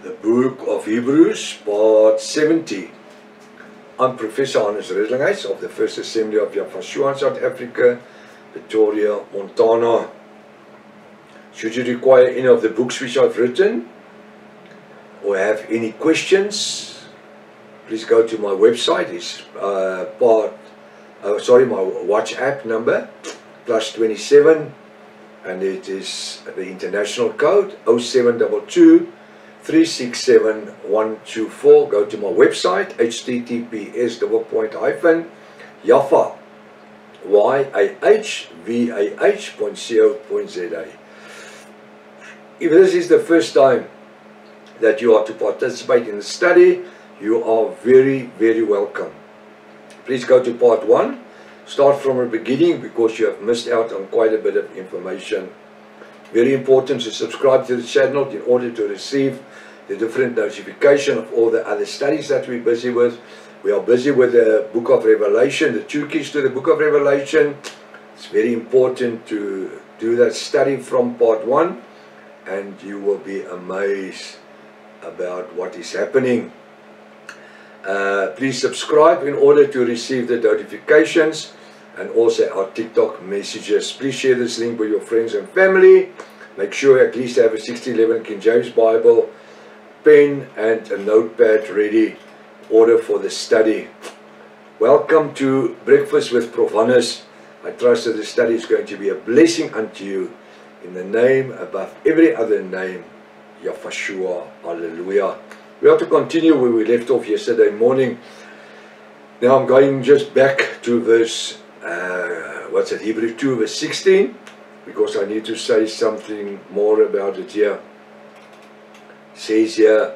The Book of Hebrews, part 70. I'm Professor Hannes Redlinghuis of the First Assembly of Yafashua in South Africa, Pretoria, Montana. Should you require any of the books which I've written or have any questions, please go to my website. It's my WhatsApp number, +27, and it is the international code 0722 367 124. Go to my website, https://yahvah.co.za. If this is the first time that you are to participate in the study, you are very, very welcome. Please go to part 1. Start from the beginning because you have missed out on quite a bit of information. Very important to subscribe to the channel in order to receive the different notification of all the other studies that we're busy with. We are busy with the Book of Revelation, the 2 keys to the Book of Revelation. It's very important to do that study from part 1, and you will be amazed about what is happening. Please subscribe in order to receive the notifications and also our TikTok messages. Please share this link with your friends and family. Make sure at least have a 1611 King James Bible, pen and a notepad ready, order for the study. Welcome to Breakfast with Prof. Hannes. I trust that the study is going to be a blessing unto you in the name above every other name, Yafashua. Hallelujah. We have to continue where we left off yesterday morning. Now I'm going just back to verse, Hebrews 2 verse 16, because I need to say something more about it here. It says here,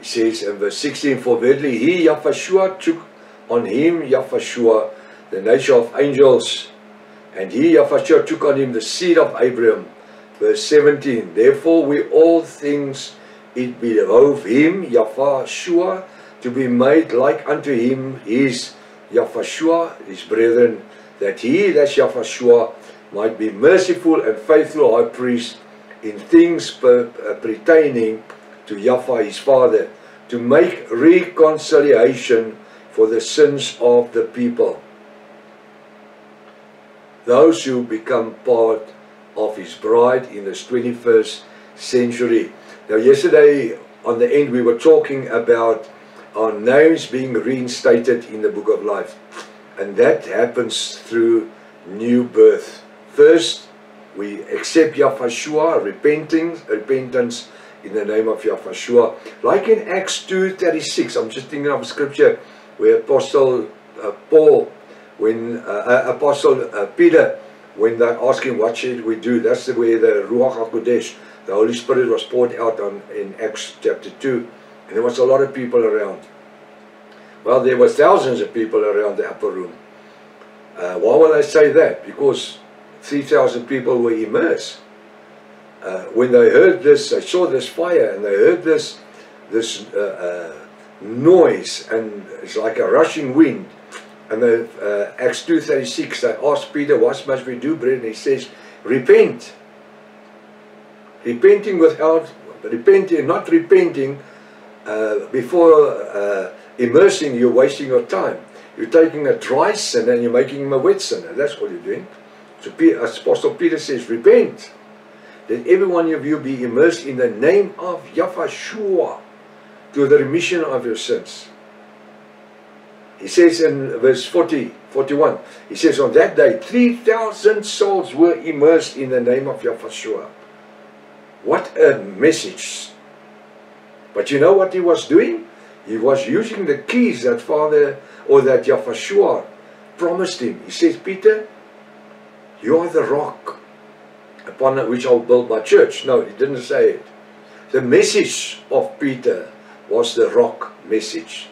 it says in verse 16, for verily he, Yafashua, took on him, Yafashua, the nature of angels, and he, Yafashua, took on him the seed of Abraham. Verse 17, therefore we all things it behove him, Yafashua, to be made like unto him, his Yafashua, his brethren, that he, that's Yafashua, might be merciful and faithful high priest in things pertaining to Yahweh his father, to make reconciliation for the sins of the people, those who become part of his bride in this 21st century. Now yesterday on the end we were talking about our names being reinstated in the book of life, and that happens through new birth. First we accept Yafashua, repentance in the name of Yafashua, like in Acts 2:36. I'm just thinking of a scripture where Apostle Peter, when they asked him what should we do, that's the way the Ruach HaKodesh, the Holy Spirit, was poured out in Acts chapter 2, and there was a lot of people around. Well, there were thousands of people around the upper room. Why will I say that? Because 3,000 people were immersed. When they heard this, they saw this fire, and they heard this noise, and it's like a rushing wind. And Acts 2:36, they asked Peter, what must we do, brethren? He says, repent. Not repenting before immersing, you're wasting your time. You're taking a dry sin and you're making him a wet sinner. That's what you're doing. So Apostle Peter says, repent. Let every one of you be immersed in the name of Yafashua to the remission of your sins. He says in verse 41, he says, on that day 3,000 souls were immersed in the name of Yafashua. What a message. But you know what he was doing? He was using the keys that that Yafashua promised him. He says, Peter, you are the rock upon which I'll build my church. No, he didn't say it. The message of Peter was the rock message.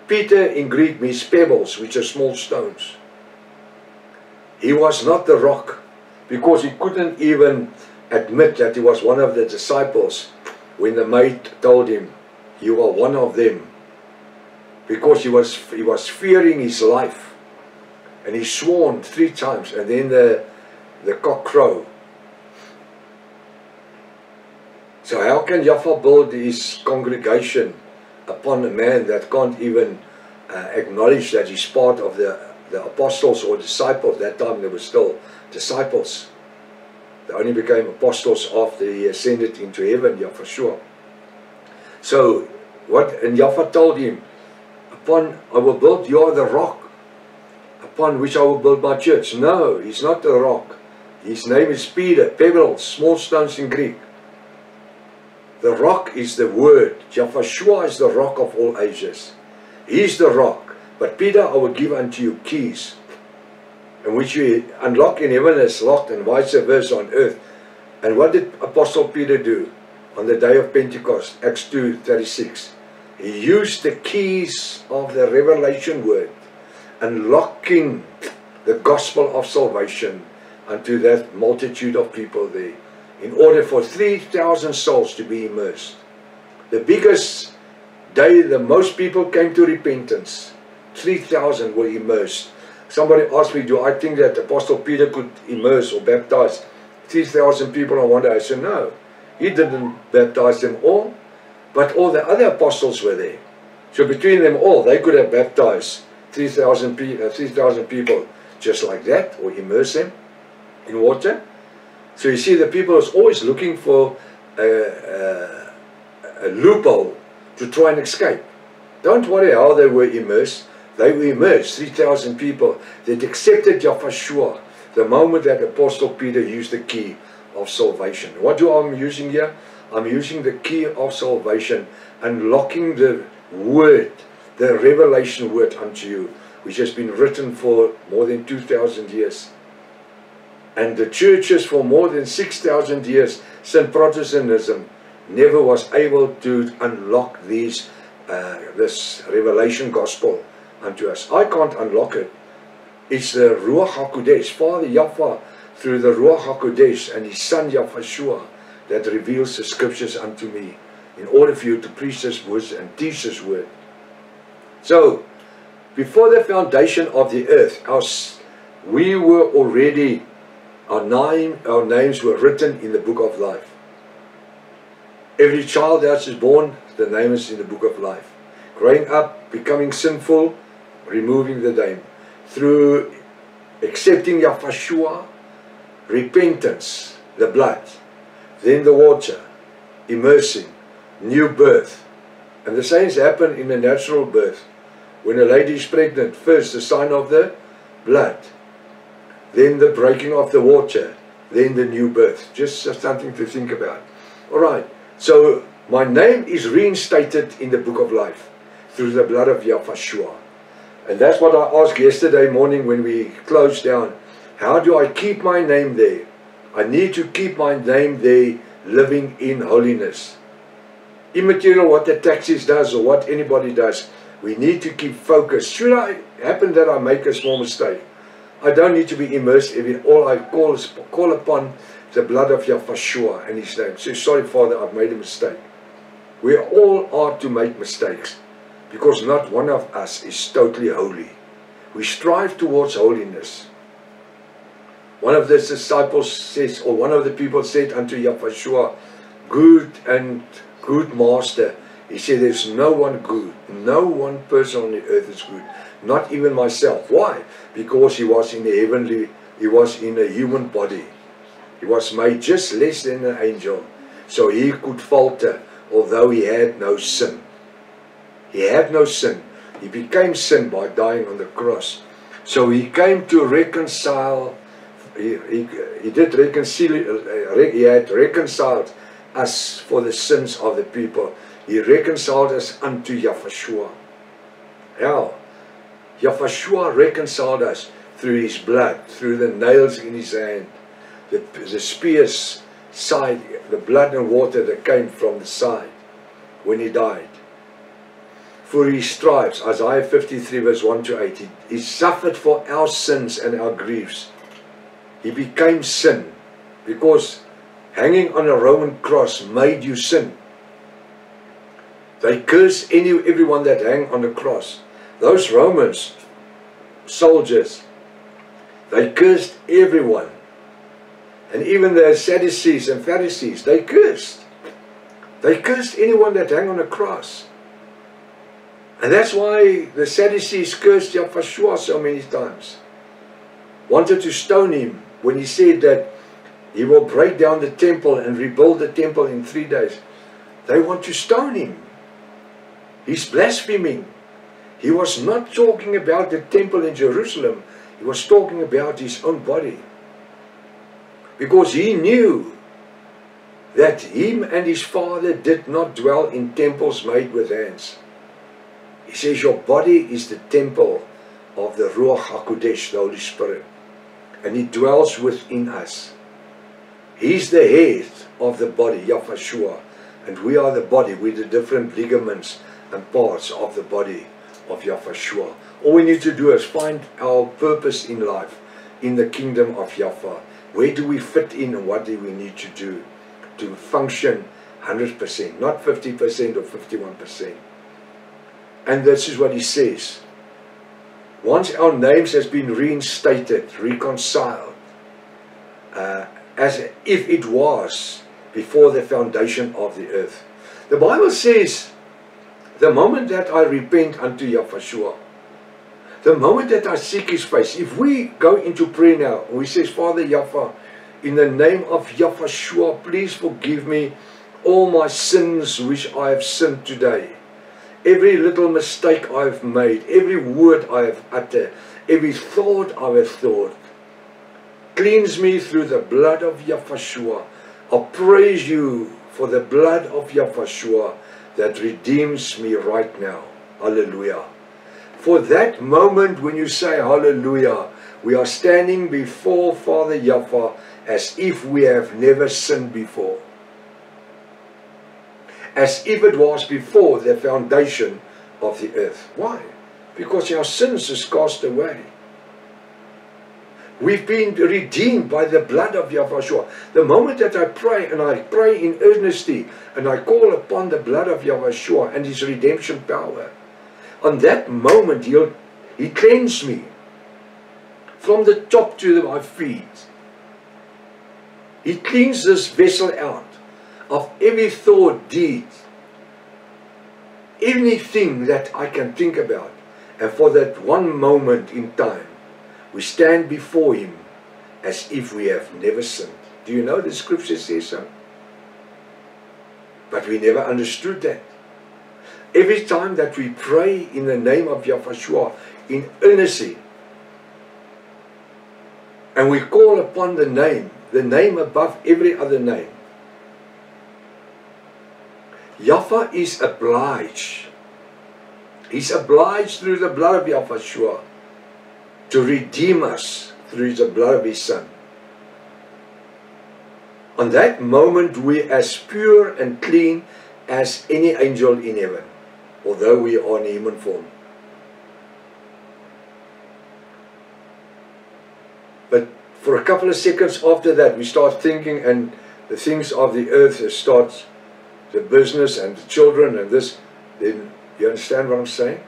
Peter in Greek means pebbles, which are small stones. He was not the rock, because he couldn't even admit that he was one of the disciples when the maid told him, you are one of them, because he was fearing his life, and he sworn 3 times, and then the cock crowed. So how can Jaffa build his congregation upon a man that can't even acknowledge that he's part of the apostles or disciples? That time they were still disciples. They only became apostles after he ascended into heaven, Yahushua. So and Jaffa told him, I will build, you are the rock upon which I will build my church. No, he's not the rock. His name is Peter, pebbles, small stones in Greek. The rock is the word. Yahushua is the rock of all ages. He's the rock. But Peter, I will give unto you keys, and which you unlock in heaven is locked, and vice versa on earth. And what did Apostle Peter do on the day of Pentecost? Acts 2:36. He used the keys of the revelation word, unlocking the gospel of salvation unto that multitude of people there, in order for 3,000 souls to be immersed. The biggest day the most people came to repentance, 3,000 were immersed. Somebody asked me, do I think that Apostle Peter could immerse or baptize 3,000 people on one day? I said, no, he didn't baptize them all, but all the other apostles were there. So between them all, they could have baptized 3,000 people just like that, or immerse them in water. So you see, the people is always looking for a loophole to try and escape. Don't worry how they were immersed. They were immersed, 3,000 people that accepted Yahushua the moment that Apostle Peter used the key of salvation. What do I'm using here? I'm using the key of salvation, unlocking the word, the revelation word unto you, which has been written for more than 2,000 years. And the churches for more than 6,000 years, since Protestantism, never was able to unlock this revelation gospel unto us. I can't unlock it. It's the Ruach HaKodesh, Father Yahweh, through the Ruach HaKodesh and his Son Yahushua, that reveals the scriptures unto me, in order for you to preach this word and teach this word. So, before the foundation of the earth, we were already, our names were written in the book of life. Every child that is born, the name is in the book of life. Growing up, becoming sinful, removing the name. Through accepting Yahushua, repentance, the blood, then the water, immersing, new birth. And the same happen in a natural birth. When a lady is pregnant, first the sign of the blood, then the breaking of the water, then the new birth. Just something to think about. Alright, so my name is reinstated in the book of life through the blood of Yahushua. And that's what I asked yesterday morning when we closed down. How do I keep my name there? I need to keep my name there, living in holiness. Immaterial what the taxis does or what anybody does, we need to keep focused. Should I happen that I make a small mistake, I don't need to be immersed in it. All I call upon the blood of Yahushua and his name. Say, sorry Father, I've made a mistake. We all are to make mistakes, because not one of us is totally holy. We strive towards holiness. One of the disciples says, or one of the people said unto Yahushua, good master. He said, there's no one good. No one person on the earth is good. Not even myself. Why? Because he was in the heavenly, he was in a human body. He was made just less than an angel. So he could falter, although he had no sin. He had no sin. He became sin by dying on the cross. So he came to reconcile. He had reconciled us for the sins of the people. He reconciled us unto Yahushua. How? Yahushua reconciled us through his blood, through the nails in his hand, the spear's side, the blood and water that came from the side when he died. For his stripes, Isaiah 53 verse 1 to 8, he suffered for our sins and our griefs. He became sin, because hanging on a Roman cross made you sin. They curse everyone that hang on the cross. Those Romans soldiers, they cursed everyone. And even the Sadducees and Pharisees, they cursed. They cursed anyone that hang on a cross. And that's why the Sadducees cursed Yahshua so many times. Wanted to stone him when he said that he will break down the temple and rebuild the temple in 3 days. They want to stone him. He's blaspheming. He was not talking about the temple in Jerusalem. He was talking about his own body. Because he knew that him and his Father did not dwell in temples made with hands. He says your body is the temple of the Ruach HaKodesh, the Holy Spirit. And He dwells within us. He's the head of the body, Yahshua. And we are the body, we're the different ligaments and parts of the body of Yahshua. All we need to do is find our purpose in life, in the kingdom of Yahweh. Where do we fit in and what do we need to do to function 100%, not 50% or 51%. And this is what he says. Once our names has been reinstated, reconciled, as if it was before the foundation of the earth. The Bible says, the moment that I repent unto Yahshua, the moment that I seek His face, if we go into prayer now, and we say, Father Yahweh, in the name of Yahshua, please forgive me all my sins which I have sinned today. Every little mistake I have made, every word I have uttered, every thought I have thought. Cleanse me through the blood of Yahshua. I praise you for the blood of Yahshua that redeems me right now. Hallelujah. For that moment when you say hallelujah, we are standing before Father Yahweh as if we have never sinned before. As if it was before the foundation of the earth. Why? Because our sins is cast away. We've been redeemed by the blood of Yahshua. The moment that I pray, and I pray in earnesty, and I call upon the blood of Yahshua and His redemption power, on that moment He cleansed me from the top to my feet. He cleans this vessel out of every thought, deed, anything that I can think about. And for that one moment in time, we stand before Him as if we have never sinned. Do you know the scripture says so? But we never understood that. Every time that we pray in the name of Yahshua in earnesty, and we call upon the name above every other name, Yahweh is obliged. He's obliged through the blood of Yahshua to redeem us through the blood of His Son. On that moment we are as pure and clean as any angel in heaven, although we are in human form. But for a couple of seconds after that, we start thinking, and the things of the earth starts, the business and the children and this, then you understand what I'm saying?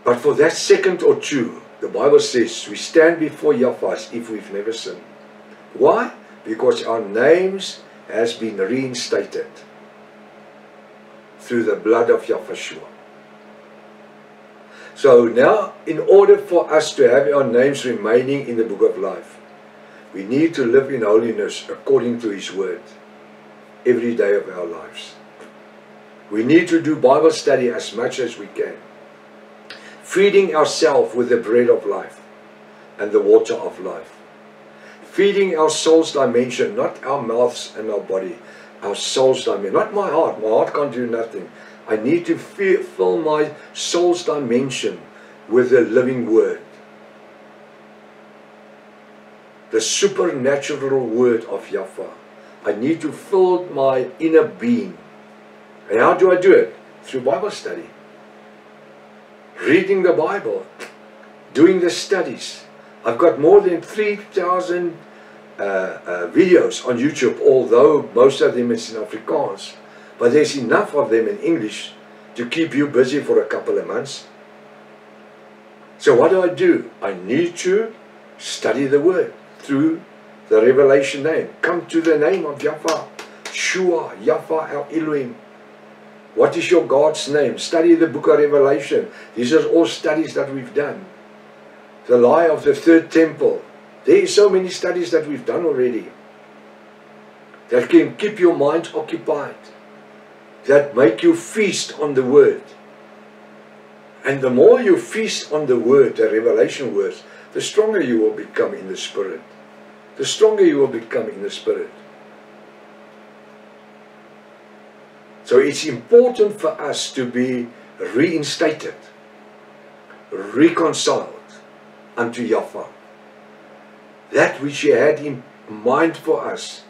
But for that second or two, the Bible says we stand before Yahweh as if we've never sinned. Why? Because our names has been reinstated through the blood of Yahshua. So now, in order for us to have our names remaining in the book of life, we need to live in holiness according to His word every day of our lives. We need to do Bible study as much as we can, feeding ourselves with the bread of life and the water of life. Feeding our soul's dimension, not our mouths and our body, our soul's dimension, not my heart. My heart can't do nothing. I need to fill my soul's dimension with the living word. The supernatural word of Yahweh. I need to fill my inner being. And how do I do it? Through Bible study. Reading the Bible. Doing the studies. I've got more than 3,000 videos on YouTube, although most of them is in Afrikaans. But there's enough of them in English to keep you busy for a couple of months. So what do? I need to study the Word through the revelation name. Come to the name of Yahweh. Shua, Yafa El Elohim. What is your God's name? Study the book of Revelation. These are all studies that we've done. The lie of the third temple. There are so many studies that we've done already that can keep your mind occupied, that make you feast on the Word. And the more you feast on the Word, the revelation words, the stronger you will become in the Spirit. The stronger you will become in the Spirit. So it's important for us to be reinstated, reconciled unto Yafa. That which He had in mind for us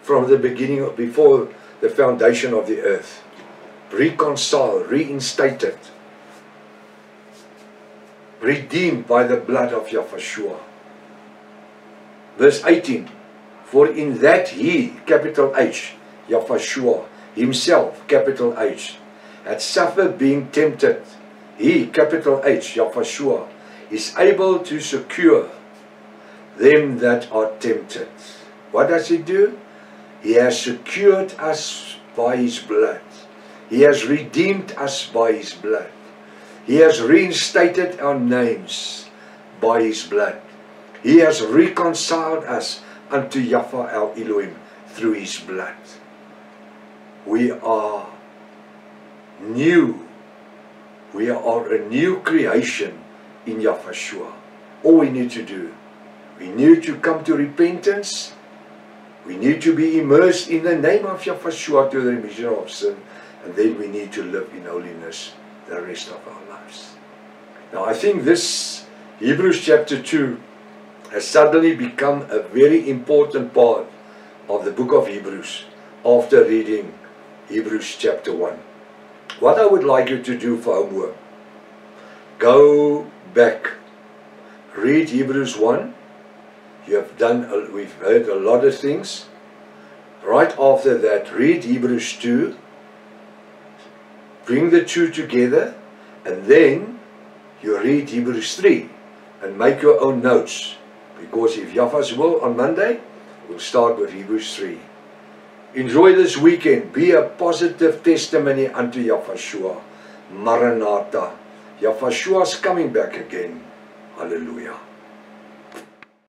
from the beginning, before the foundation of the earth. Reconciled, reinstated, redeemed by the blood of Yahushua. Verse 18, for in that He, capital H, Yahushua, Himself, capital H, had suffered being tempted. He, capital H, Yahushua, is able to secure them that are tempted. What does He do? He has secured us by His blood. He has redeemed us by His blood. He has reinstated our names by His blood. He has reconciled us unto Yafa El Elohim through His blood. We are new. We are a new creation in Yahushua. All we need to do, we need to come to repentance. We need to be immersed in the name of Yahushua to the remission of sin. And then we need to live in holiness the rest of our lives. Now I think this Hebrews chapter 2 has suddenly become a very important part of the book of Hebrews after reading Hebrews chapter 1. What I would like you to do for homework, go back, read Hebrews 1. You have done, we've heard a lot of things. Right after that, read Hebrews 2. Bring the two together, and then you read Hebrews 3 and make your own notes. Because if Yafa's will, on Monday, we'll start with Hebrews 3. Enjoy this weekend. Be a positive testimony unto Yahushua. Maranatha. Yahushua is coming back again. Hallelujah.